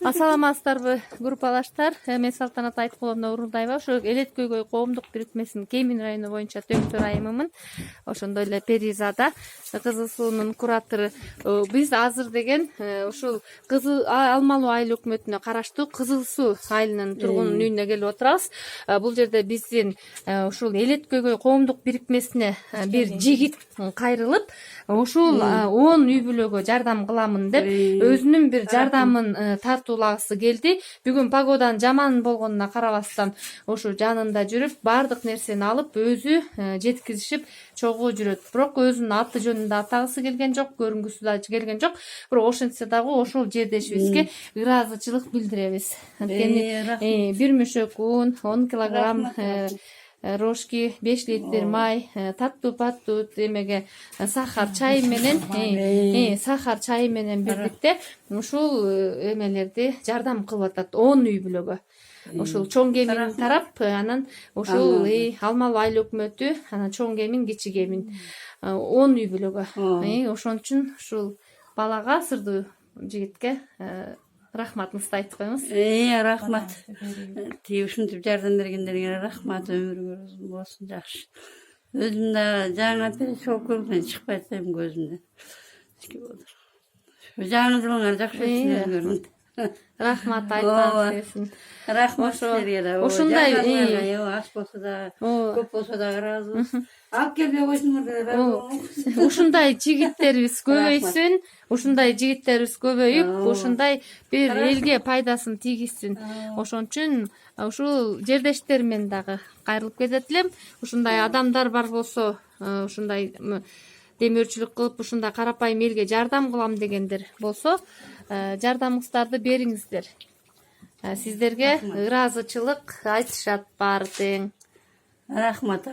Ассаламатсыздарбы группалаштар, мен Салтанат Айткуловна Урулдаева, ошо Элет Көйгөй коомдук бирикмесинин Кемин району боюнча төмөнчү айымымын. Ошондой эле Перизада Кызыл суунун куратору. Биз азыр деген ушул Алмалуу айыл өкмөтүнө караштуу Кызыл суу айылынын тургунунун үйүнө келип отурабыз. Бул жерде биздин ушул Элет Көйгөй коомдук бирикмесине бир жигит кайрылып, ушул 10 үй бүлөгө жардам кыламын деп өзүнүн бир жардамын тартуулагысы келди. Бүгүн погоданын жаман болгонуна карабастан ошо жанында жүрүп, баардык нерсени алып, өзү жеткизишип чогуу жүрөт. Бирок өзүнүн аты жөнүн да атагысы келген жок, көрүнгүсү да келген жок. Бирок ошентсе дагы ошол жердешибизге ыраазычылык билдиребиз. Анткени бир мөшөк un, 10 килограмм рожки, 5 литр май, таттуу эмеге сахар чай менен бирдикте ушул эмелерди жардам кылып атат 10 үй бүлөгө. Ушул Чоң Кемин тарап, анан ушул Алмалуу айыл өкмөтү, анан Чоң Кемин, Кичи Кемин 10 үй бүлөгө. Ошон үчүн ушул балага, сырдуу жигитке рахматыбызды айтып коебуз. Рахмат. Ушинтип жардам бергендерге рахмат, өмүрүңөр узун болсун, жакшы. Өзүм да жаңы перешок көргөндөн чыкпай атпайм көзүмдөн. Жаңы жылыңар жакшы өтсүн. Рахмат айтпаңыз. Рахмат силерге да. Ошондой аз болсо да, көп болсо да ыраазыбыз. Алып келбей койсуңар. Ушундай жигиттерибиз көбөйсүн. Ушундай жигиттерибиз көбөйүп, ушундай бир элге пайдасын тийгизсин. Ошон үчүн ушул жердештер менен дагы кайрылып кетет элем. Ушундай адамдар бар болсо, ушундай демөөрчүлүк кылып, ушундай карапайым элге жардам кылам дегендер болсо, жардамыңыздарды бериңиздер. Сиздерге ыраазычылык айтышат баары тең. Рахмат.